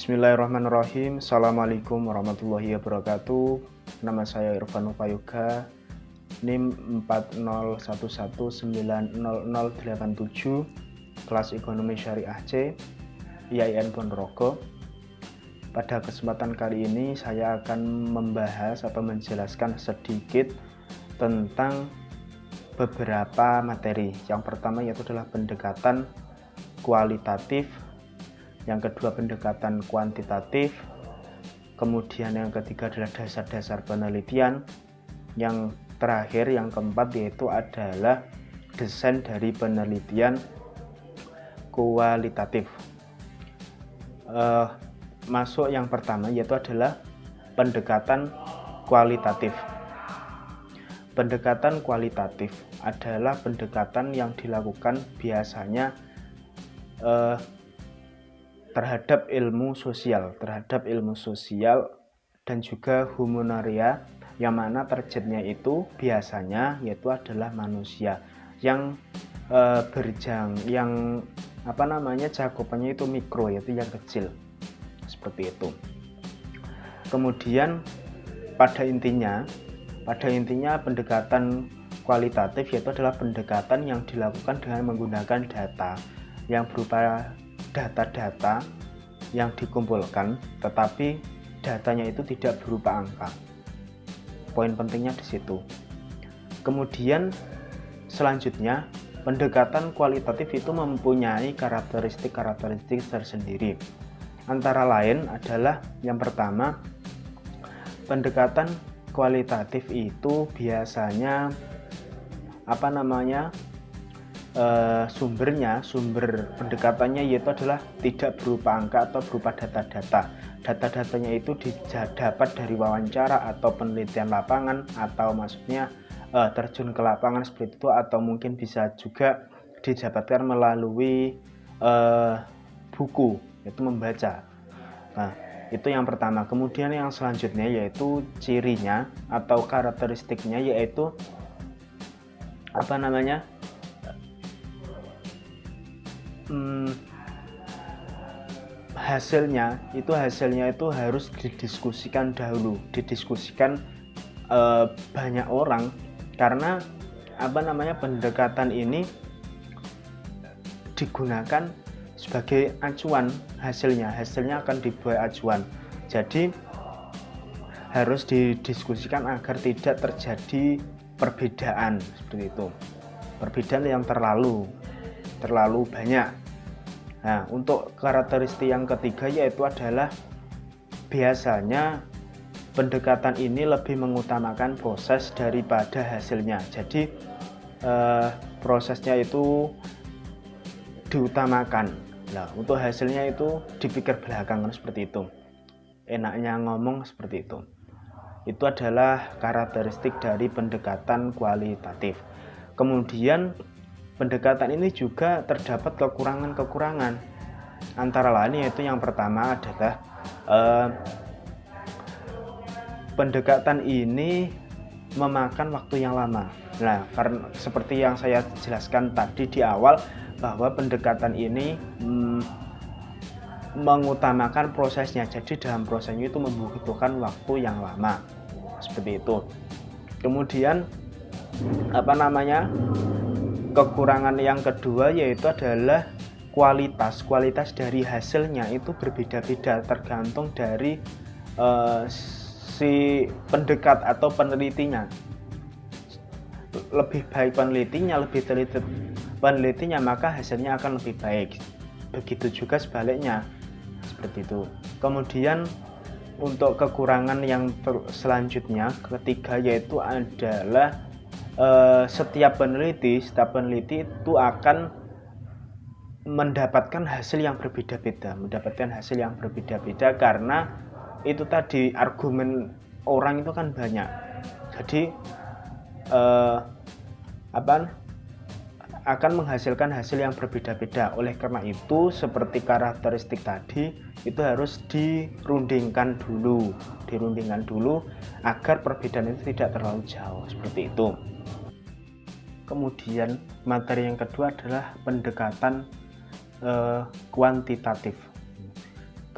Bismillahirrahmanirrahim. Assalamualaikum warahmatullahi wabarakatuh. Nama saya Irfan Upayoga, NIM 4011900087, kelas Ekonomi Syariah C, IAIN Ponorogo. Pada kesempatan kali ini saya akan membahas atau menjelaskan sedikit tentang beberapa materi. Yang pertama yaitu adalah pendekatan kualitatif, yang kedua pendekatan kuantitatif, kemudian yang ketiga adalah dasar-dasar penelitian, yang terakhir yang keempat yaitu adalah desain dari penelitian kualitatif. Masuk yang pertama yaitu adalah pendekatan kualitatif. Pendekatan kualitatif adalah pendekatan yang dilakukan biasanya terhadap ilmu sosial dan juga humanitaria, yang mana targetnya itu biasanya yaitu adalah manusia yang cakupannya itu mikro, yaitu yang kecil, seperti itu. Kemudian pada intinya pendekatan kualitatif yaitu adalah pendekatan yang dilakukan dengan menggunakan data yang berupa data-data yang dikumpulkan, tetapi datanya itu tidak berupa angka. Poin pentingnya di situ. Kemudian selanjutnya, pendekatan kualitatif itu mempunyai karakteristik tersendiri. Antara lain adalah yang pertama, pendekatan kualitatif itu biasanya sumber pendekatannya yaitu adalah tidak berupa angka atau berupa data-data. Data-datanya itu dapat dari wawancara atau penelitian lapangan, atau maksudnya terjun ke lapangan seperti itu, atau mungkin bisa juga didapatkan melalui buku, yaitu membaca. Nah, itu yang pertama. Kemudian yang selanjutnya yaitu cirinya atau karakteristiknya yaitu hasilnya itu harus didiskusikan dahulu, banyak orang, karena pendekatan ini digunakan sebagai acuan. Hasilnya akan dibuat acuan, jadi harus didiskusikan agar tidak terjadi perbedaan seperti itu, perbedaan yang terlalu banyak. Nah, untuk karakteristik yang ketiga yaitu adalah biasanya pendekatan ini lebih mengutamakan proses daripada hasilnya. Jadi prosesnya itu diutamakan. Nah, untuk hasilnya itu dipikir belakangan, seperti itu. Enaknya ngomong seperti itu. Itu adalah karakteristik dari pendekatan kualitatif. Kemudian pendekatan ini juga terdapat kekurangan-kekurangan. Antara lain yaitu yang pertama adalah pendekatan ini memakan waktu yang lama. Nah, karena seperti yang saya jelaskan tadi di awal, bahwa pendekatan ini mengutamakan prosesnya. Jadi dalam prosesnya itu membutuhkan waktu yang lama, seperti itu. Kemudian kekurangan yang kedua yaitu adalah kualitas dari hasilnya itu berbeda-beda, tergantung dari si pendekat atau penelitinya. Lebih baik penelitinya, lebih teliti penelitinya, maka hasilnya akan lebih baik. Begitu juga sebaliknya, seperti itu. Kemudian untuk kekurangan yang selanjutnya, ketiga, yaitu adalah setiap peneliti itu akan mendapatkan hasil yang berbeda-beda, karena itu tadi, argumen orang itu kan banyak. Jadi akan menghasilkan hasil yang berbeda-beda. Oleh karena itu, seperti karakteristik tadi, itu harus dirundingkan dulu agar perbedaan itu tidak terlalu jauh, seperti itu. Kemudian materi yang kedua adalah pendekatan kuantitatif.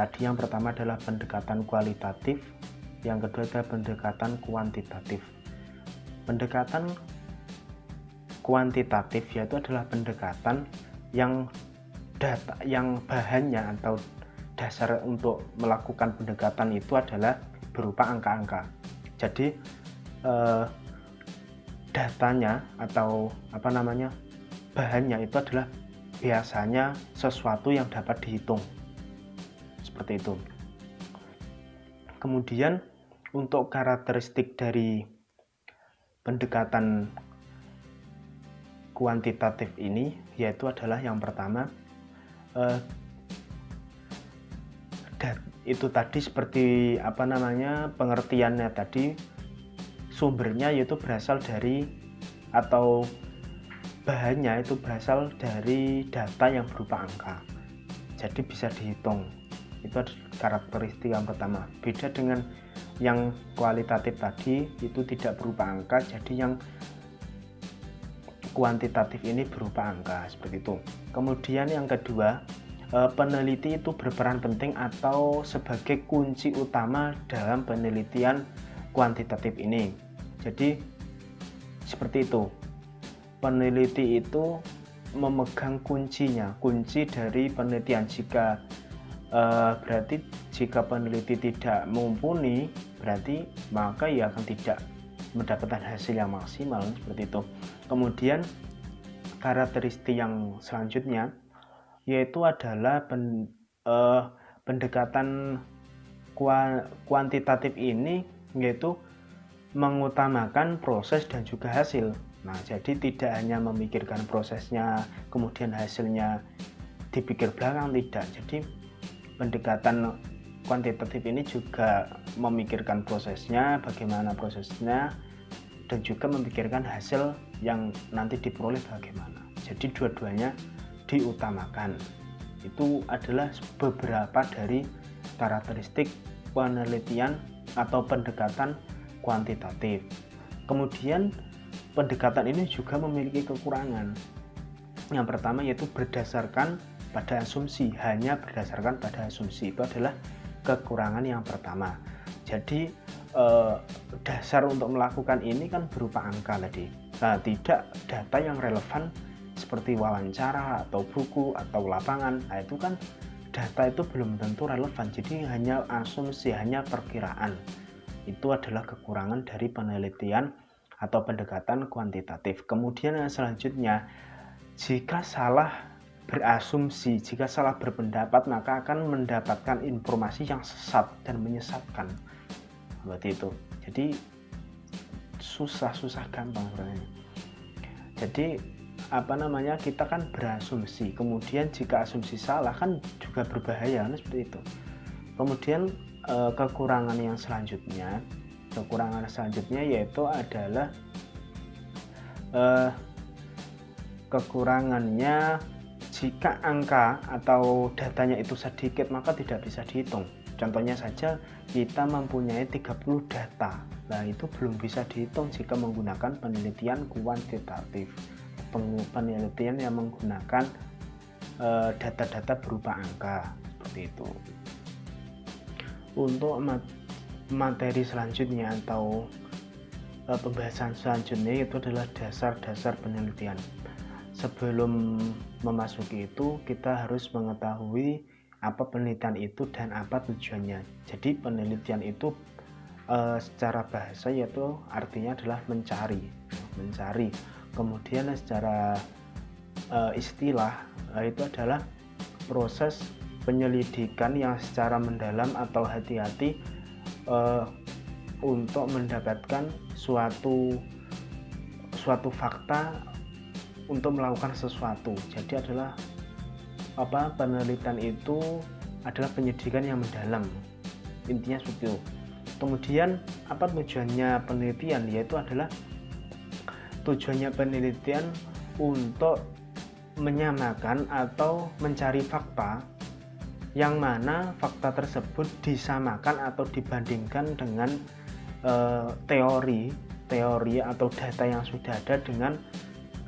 Tadi yang pertama adalah pendekatan kualitatif, yang kedua adalah pendekatan kuantitatif. Pendekatan kuantitatif yaitu adalah pendekatan yang bahannya atau dasar untuk melakukan pendekatan itu adalah berupa angka-angka. Jadi datanya atau bahannya itu adalah biasanya sesuatu yang dapat dihitung, seperti itu. Kemudian untuk karakteristik dari pendekatan kuantitatif ini yaitu adalah yang pertama itu tadi seperti pengertiannya tadi, sumbernya yaitu berasal dari atau bahannya itu berasal dari data yang berupa angka, jadi bisa dihitung. Itu karakteristik yang pertama. Beda dengan yang kualitatif tadi, itu tidak berupa angka, jadi yang kuantitatif ini berupa angka, seperti itu. Kemudian yang kedua, peneliti itu berperan penting atau sebagai kunci utama dalam penelitian kuantitatif ini. Jadi seperti itu, peneliti itu memegang kuncinya, kunci dari penelitian. Berarti jika peneliti tidak mumpuni, berarti maka ia akan tidak mendapatkan hasil yang maksimal, seperti itu. Kemudian karakteristik yang selanjutnya yaitu adalah pendekatan kuantitatif ini yaitu mengutamakan proses dan juga hasil. Nah, jadi tidak hanya memikirkan prosesnya kemudian hasilnya dipikir belakang, tidak. Jadi pendekatan kuantitatif ini juga memikirkan prosesnya, bagaimana prosesnya, dan juga memikirkan hasil yang nanti diperoleh bagaimana. Jadi dua-duanya diutamakan. Itu adalah beberapa dari karakteristik penelitian atau pendekatan kuantitatif. Kemudian pendekatan ini juga memiliki kekurangan. Yang pertama yaitu berdasarkan pada asumsi, hanya berdasarkan pada asumsi. Itu adalah kekurangan yang pertama. Jadi dasar untuk melakukan ini kan berupa angka tadi. Nah, tidak data yang relevan seperti wawancara atau buku atau lapangan. Nah, itu kan data itu belum tentu relevan. Jadi hanya asumsi, hanya perkiraan. Itu adalah kekurangan dari penelitian atau pendekatan kuantitatif. Kemudian yang selanjutnya, jika salah berasumsi, jika salah berpendapat, maka akan mendapatkan informasi yang sesat dan menyesatkan. Seperti itu. Jadi susah gampang sebenarnya. Jadi kita kan berasumsi, kemudian jika asumsi salah kan juga berbahaya, kan seperti itu. Kemudian kekurangan selanjutnya yaitu adalah kekurangannya jika angka atau datanya itu sedikit maka tidak bisa dihitung. Contohnya saja, kita mempunyai 30 data. Nah, itu belum bisa dihitung jika menggunakan penelitian kuantitatif. Penelitian yang menggunakan data-data berupa angka, seperti itu. Untuk materi selanjutnya atau pembahasan selanjutnya itu adalah dasar-dasar penelitian. Sebelum memasuki itu, kita harus mengetahui apa penelitian itu dan apa tujuannya. Jadi penelitian itu secara bahasa yaitu artinya adalah mencari. Kemudian secara istilah itu adalah proses penyelidikan yang secara mendalam atau hati-hati untuk mendapatkan suatu fakta untuk melakukan sesuatu. Jadi adalah penelitian itu adalah penyidikan yang mendalam, intinya seperti itu. Kemudian apa tujuannya penelitian? Yaitu adalah tujuannya penelitian untuk menyamakan atau mencari fakta yang mana fakta tersebut disamakan atau dibandingkan dengan teori atau data yang sudah ada dengan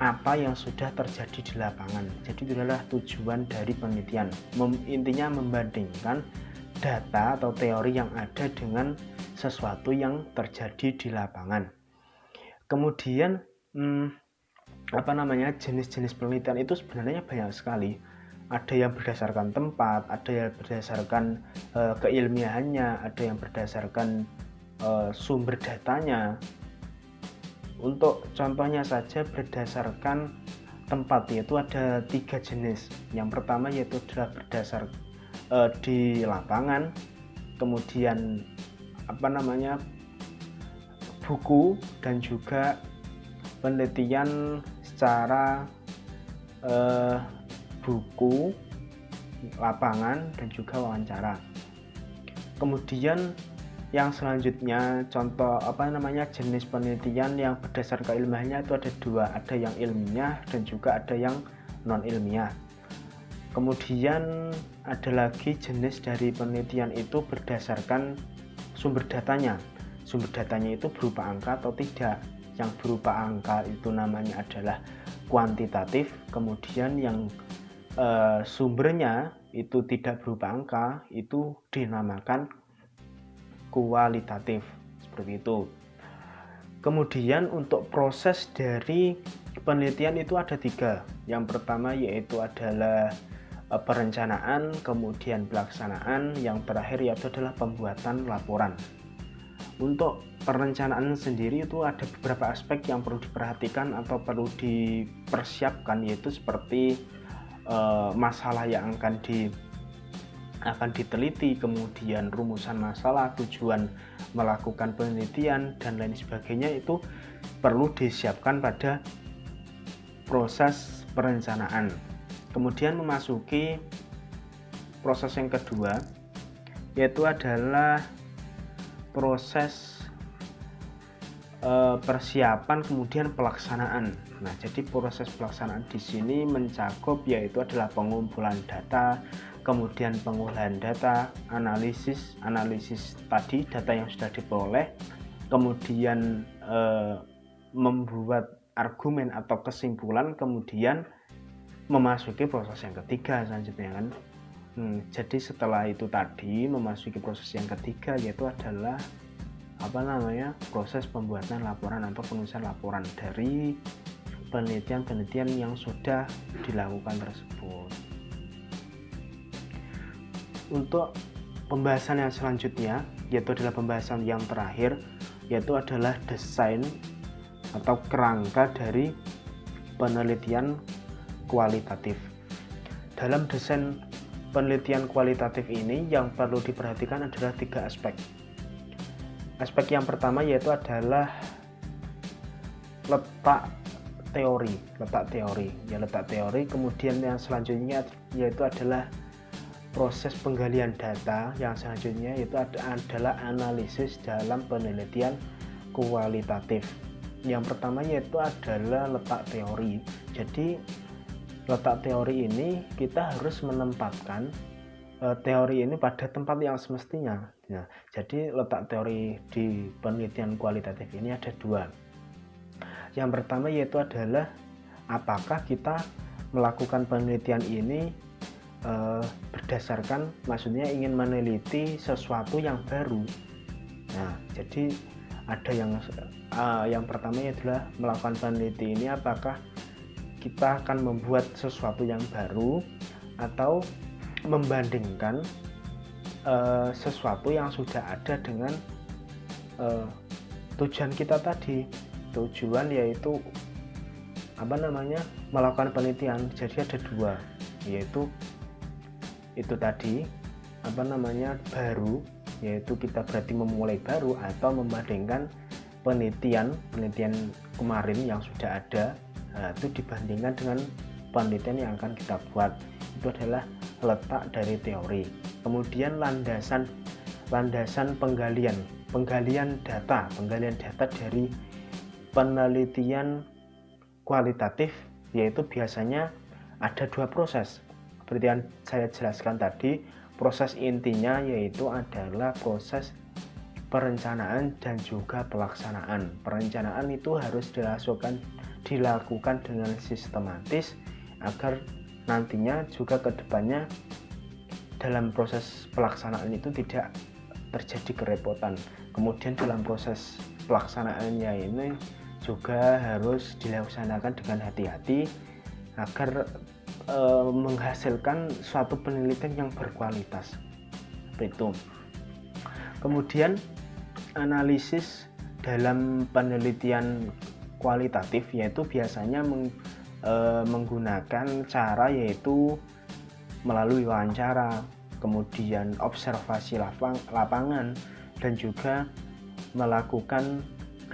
apa yang sudah terjadi di lapangan. Jadi itu adalah tujuan dari penelitian. Intinya membandingkan data atau teori yang ada dengan sesuatu yang terjadi di lapangan. Kemudian jenis-jenis penelitian itu sebenarnya banyak sekali. Ada yang berdasarkan tempat, ada yang berdasarkan keilmiahannya, ada yang berdasarkan sumber datanya. Untuk contohnya saja berdasarkan tempat, yaitu ada 3 jenis. Yang pertama yaitu adalah berdasar di lapangan, kemudian buku, dan juga penelitian secara buku, lapangan, dan juga wawancara. Kemudian yang selanjutnya contoh jenis penelitian yang berdasar keilmiahannya itu ada 2, ada yang ilmiah dan juga ada yang non ilmiah. Kemudian ada lagi jenis dari penelitian itu berdasarkan sumber datanya. Sumber datanya itu berupa angka atau tidak. Yang berupa angka itu namanya adalah kuantitatif. Kemudian yang sumbernya itu tidak berupa angka itu dinamakan kualitatif, seperti itu. Kemudian untuk proses dari penelitian itu ada 3. Yang pertama yaitu adalah perencanaan, kemudian pelaksanaan, yang terakhir yaitu adalah pembuatan laporan. Untuk perencanaan sendiri itu ada beberapa aspek yang perlu diperhatikan atau perlu dipersiapkan, yaitu seperti masalah yang akan diteliti, kemudian rumusan masalah, tujuan melakukan penelitian, dan lain sebagainya itu perlu disiapkan pada proses perencanaan. Kemudian memasuki proses yang kedua, yaitu adalah proses persiapan kemudian pelaksanaan. Nah, jadi proses pelaksanaan di sini mencakup yaitu adalah pengumpulan data, kemudian pengolahan data, analisis tadi data yang sudah diperoleh, kemudian membuat argumen atau kesimpulan, kemudian memasuki proses yang ketiga selanjutnya kan. Jadi setelah itu tadi memasuki proses yang ketiga yaitu adalah proses pembuatan laporan atau penulisan laporan dari penelitian yang sudah dilakukan tersebut. Untuk pembahasan yang selanjutnya yaitu adalah pembahasan yang terakhir, yaitu adalah desain atau kerangka dari penelitian kualitatif. Dalam desain penelitian kualitatif ini yang perlu diperhatikan adalah 3 aspek. Aspek yang pertama yaitu adalah letak teori. Kemudian yang selanjutnya yaitu adalah proses penggalian data, yang selanjutnya yaitu adalah analisis dalam penelitian kualitatif. Yang pertama yaitu adalah letak teori. Jadi letak teori ini kita harus menempatkan teori ini pada tempat yang semestinya. Nah, jadi letak teori di penelitian kualitatif ini ada 2. Yang pertama yaitu adalah apakah kita melakukan penelitian ini berdasarkan, maksudnya ingin meneliti sesuatu yang baru. Nah, jadi ada yang pertama adalah melakukan penelitian ini apakah kita akan membuat sesuatu yang baru atau membandingkan sesuatu yang sudah ada dengan tujuan kita tadi. Tujuan yaitu melakukan penelitian. Jadi ada 2, yaitu itu tadi baru, yaitu kita berarti memulai baru, atau membandingkan penelitian kemarin yang sudah ada itu dibandingkan dengan penelitian yang akan kita buat. Itu adalah letak dari teori. Kemudian landasan penggalian data dari penelitian kualitatif, yaitu biasanya ada 2 proses. Seperti yang saya jelaskan tadi, proses intinya yaitu adalah proses perencanaan dan juga pelaksanaan. Perencanaan itu harus dilakukan dengan sistematis agar nantinya juga kedepannya dalam proses pelaksanaan itu tidak terjadi kerepotan. Kemudian dalam proses pelaksanaannya ini juga harus dilaksanakan dengan hati-hati agar menghasilkan suatu penelitian yang berkualitas. Seperti itu. Kemudian analisis dalam penelitian kualitatif yaitu biasanya menggunakan cara yaitu melalui wawancara, kemudian observasi lapangan, dan juga melakukan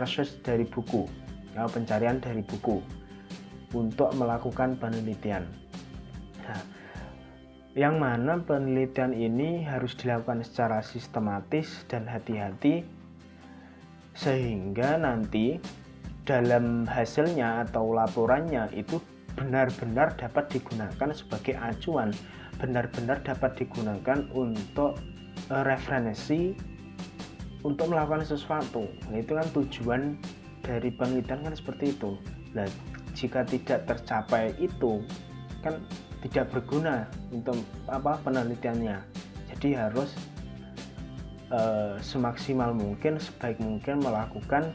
research dari buku, pencarian dari buku untuk melakukan penelitian. Nah, yang mana penelitian ini harus dilakukan secara sistematis dan hati-hati sehingga nanti dalam hasilnya atau laporannya itu benar-benar dapat digunakan sebagai acuan, benar-benar dapat digunakan untuk referensi untuk melakukan sesuatu. Nah, itu kan tujuan dari penelitian kan seperti itu. Nah, jika tidak tercapai itu kan tidak berguna untuk penelitiannya. Jadi harus semaksimal mungkin, sebaik mungkin melakukan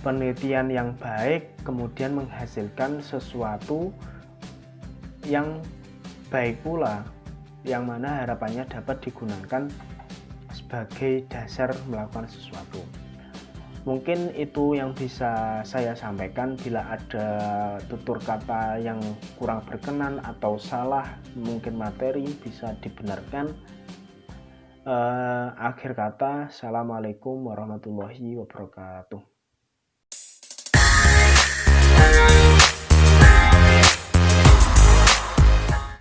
penelitian yang baik, kemudian menghasilkan sesuatu yang baik pula, yang mana harapannya dapat digunakan sebagai dasar melakukan sesuatu. Mungkin itu yang bisa saya sampaikan. Bila ada tutur kata yang kurang berkenan atau salah, mungkin materi bisa dibenarkan. Akhir kata, assalamualaikum warahmatullahi wabarakatuh.